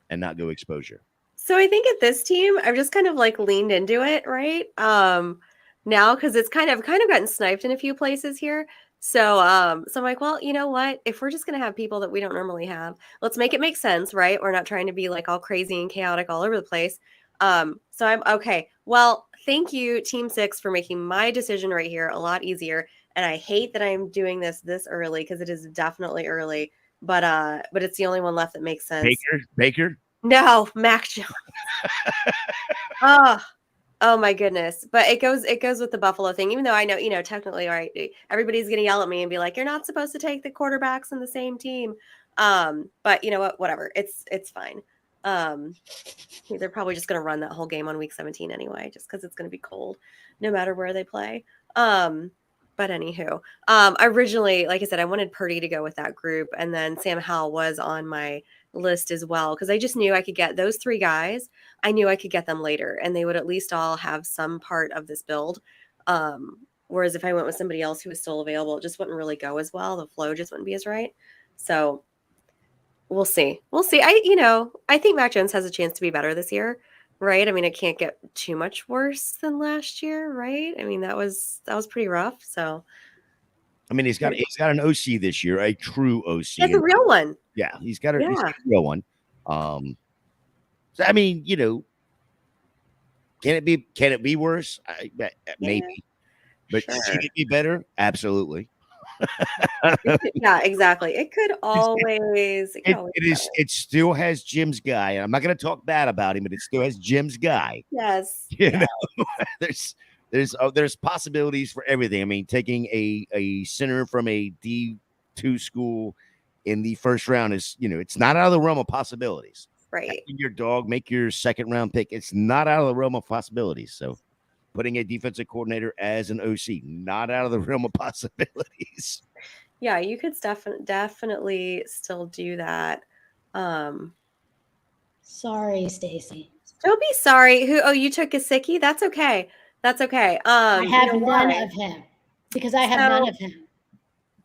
and not go exposure? So I think at this team, I've just kind of like leaned into it, right? Now, because it's kind of gotten sniped in a few places here. So I'm like, well, you know what? If we're just going to have people that we don't normally have, let's make it make sense, right? We're not trying to be like all crazy and chaotic all over the place. So I'm okay. Well, thank you, Team 6, for making my decision right here a lot easier. And I hate that I'm doing this early, because it is definitely early. But it's the only one left that makes sense. Baker? No, Mac Jones. Oh my goodness. But it goes with the Buffalo thing, even though I know, technically, all right, everybody's going to yell at me and be like, you're not supposed to take the quarterbacks in the same team. But you know what, whatever. It's fine. They're probably just going to run that whole game on week 17 anyway, just because it's going to be cold no matter where they play. But anywho, originally, like I said, I wanted Purdy to go with that group, and then Sam Howell was on my list as well, because I just knew I could get those 3 guys. I knew I could get them later, and they would at least all have some part of this build. Whereas if I went with somebody else who was still available, it just wouldn't really go as well. The flow just wouldn't be as right. So we'll see. I think Mac Jones has a chance to be better this year. Right. I mean, it can't get too much worse than last year. Right. I mean, that was pretty rough. So, I mean, he's got an OC this year, a true OC. It's a real one. Yeah. He's got a real one. So, I mean, can it be worse? Maybe, but should it be better? Absolutely. Yeah, exactly. It could always. It still has Jim's guy. I'm not going to talk bad about him, but it still has Jim's guy. Yes. There's possibilities for everything. I mean, taking a center from a D2 school in the first round is, it's not out of the realm of possibilities. Right. Having your dog make your second round pick, it's not out of the realm of possibilities. So putting a defensive coordinator as an OC, not out of the realm of possibilities. Yeah, you could definitely still do that. Sorry, Stacy. Don't be sorry. You took Gesicki? That's okay. That's okay. I have none of him, because I have none of him.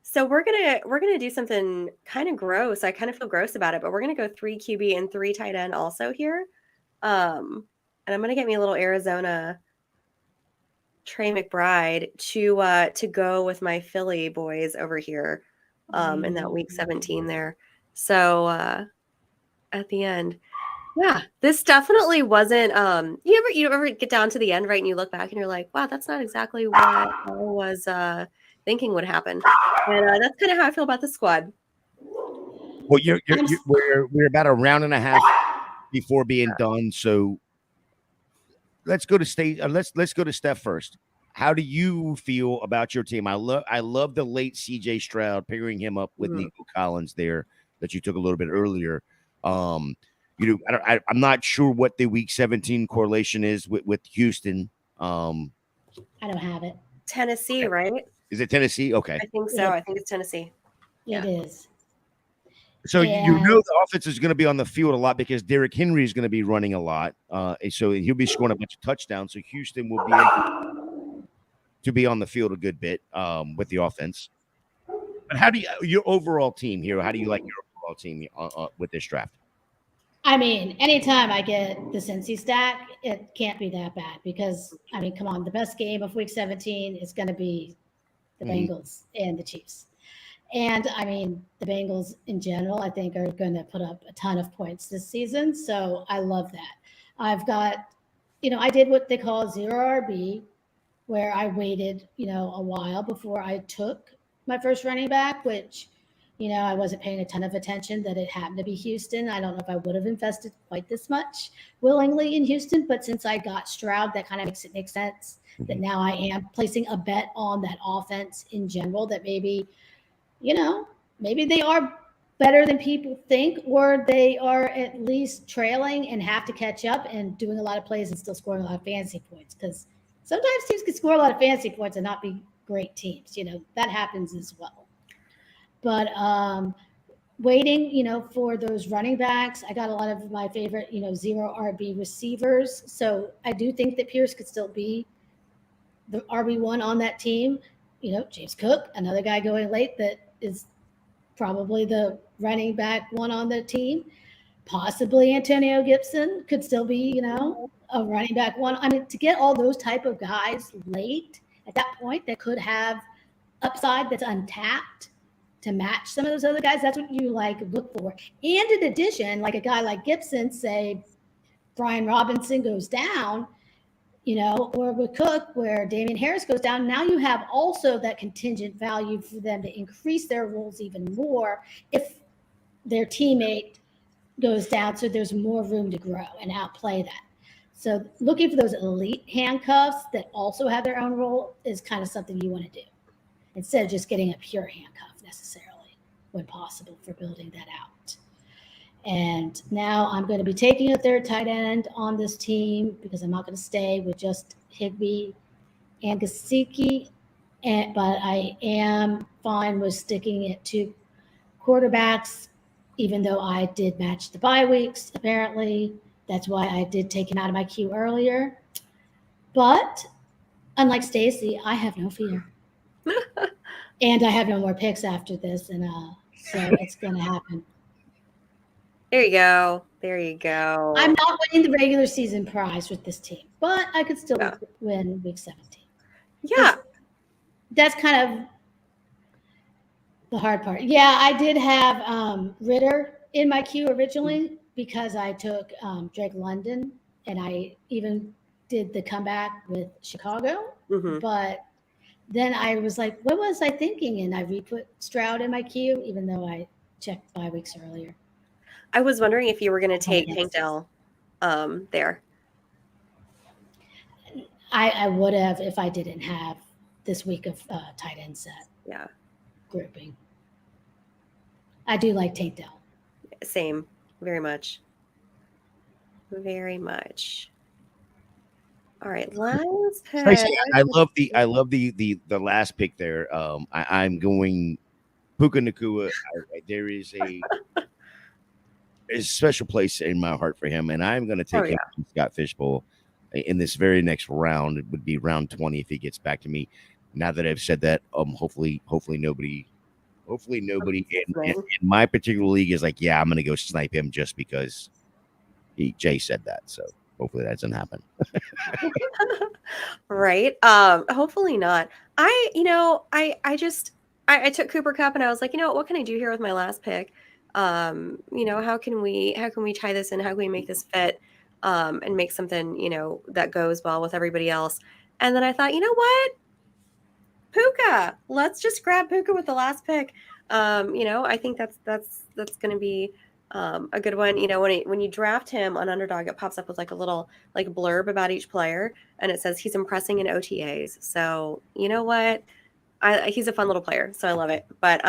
So we're gonna do something kind of gross. I kind of feel gross about it, but we're gonna go 3 QB and 3 tight end also here. And I'm gonna get me a little Arizona Trey McBride to go with my Philly boys over here in that week 17 there. So at the end, yeah, this definitely wasn't. You ever get down to the end, right, and you look back and you're like, wow, that's not exactly what I was thinking would happen. And that's kind of how I feel about the squad. Well, we're about a round and a half before being done, so let's go to let's go to Steph first. How do you feel about your team? I love the late CJ Stroud, pairing him up with Nico Collins there that you took a little bit earlier. I'm not sure what the week 17 correlation is with Houston. I don't have it. Tennessee, right? Is it Tennessee? Okay. I think so. I think it's Tennessee. It is. So the offense is going to be on the field a lot because Derrick Henry is going to be running a lot. So he'll be scoring a bunch of touchdowns. So Houston will be able to be on the field a good bit with the offense. But how do your overall team here? How do you like your overall team with this draft? I mean, anytime I get the Cincy stack, it can't be that bad because, I mean, come on, the best game of week 17 is going to be the Bengals and the Chiefs. And, I mean, the Bengals in general, I think, are going to put up a ton of points this season. So I love that. I've got, I did what they call zero RB, where I waited, a while before I took my first running back, which – I wasn't paying a ton of attention that it happened to be Houston. I don't know if I would have invested quite this much willingly in Houston, but since I got Stroud, that kind of makes it make sense that now I am placing a bet on that offense in general, that maybe, maybe they are better than people think, or they are at least trailing and have to catch up and doing a lot of plays and still scoring a lot of fantasy points. Because sometimes teams can score a lot of fantasy points and not be great teams. That happens as well. But waiting, for those running backs, I got a lot of my favorite, zero RB receivers. So I do think that Pierce could still be the RB1 on that team. James Cook, another guy going late that is probably the running back one on the team. Possibly Antonio Gibson could still be, a running back one. I mean, to get all those type of guys late at that point that could have upside that's untapped to match some of those other guys, that's what you look for. And in addition, like a guy like Gibson, say Brian Robinson goes down, or with Cook, where Damian Harris goes down, now you have also that contingent value for them to increase their roles even more if their teammate goes down, so there's more room to grow and outplay that. So looking for those elite handcuffs that also have their own role is kind of something you want to do, instead of just getting a pure handcuff necessarily when possible for building that out. And now I'm going to be taking a third tight end on this team because I'm not going to stay with just Higbee and Gesicki, but I am fine with sticking at 2 quarterbacks, even though I did match the bye weeks, apparently. That's why I did take him out of my queue earlier. But unlike Stacy, I have no fear. And I have no more picks after this, and so it's going to happen. There you go. There you go. I'm not winning the regular season prize with this team, but I could still win week 17. Yeah. That's kind of the hard part. Yeah, I did have Ritter in my queue originally because I took Drake London, and I even did the comeback with Chicago, but then I was like, what was I thinking? And I re-put Stroud in my queue, even though I checked 5 weeks earlier. I was wondering if you were going to take Hank Dell there. I would have if I didn't have this week of tight end set grouping. I do like Tank Dell. Same. Very much. Very much. All right, last pick. I love the last pick there. I'm going Puka Nacua. There is a special place in my heart for him, and I'm going to take him from Scott Fishbowl in this very next round. It would be round 20 if he gets back to me. Now that I've said that, hopefully nobody in my particular league is like, yeah, I'm going to go snipe him just because Jay said that. So hopefully that doesn't happen. Right. Hopefully not. I took Cooper Cup and I was like, what can I do here with my last pick? How can we tie this in? How can we make this fit? And make something, that goes well with everybody else. And then I thought, you know what? Puka, let's just grab Puka with the last pick. I think that's going to be A good one, when you draft him on Underdog, it pops up with like a little like blurb about each player, and it says he's impressing in OTAs. So you know what? He's a fun little player, so I love it. But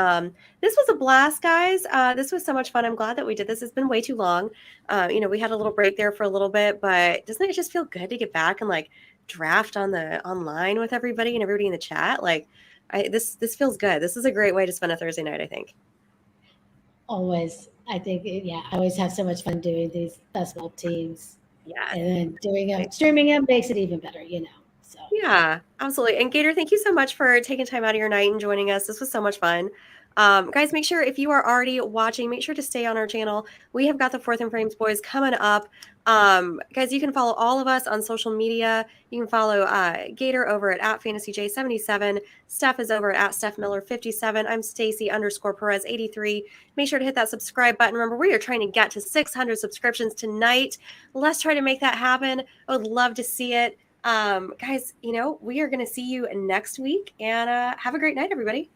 this was a blast, guys. This was so much fun. I'm glad that we did this. It's been way too long. We had a little break there for a little bit, but doesn't it just feel good to get back and like draft on the online with everybody and everybody in the chat? Like, this feels good. This is a great way to spend a Thursday night, I think. Always. I think, I always have so much fun doing these basketball teams. Yeah. And then streaming them makes it even better, So yeah, absolutely. And Gator, thank you so much for taking time out of your night and joining us. This was so much fun. Guys, make sure if you are already watching, make sure to stay on our channel. We have got the Fourth and Frames boys coming up. Guys, you can follow all of us on social media. You can follow Gator over at FantasyJ77. Steph is over at StephMiller57. I'm Stacy_Perez83. Make sure to hit that subscribe button. Remember, we are trying to get to 600 subscriptions tonight. Let's try to make that happen. I would love to see it. Guys, we are going to see you next week, and have a great night, everybody.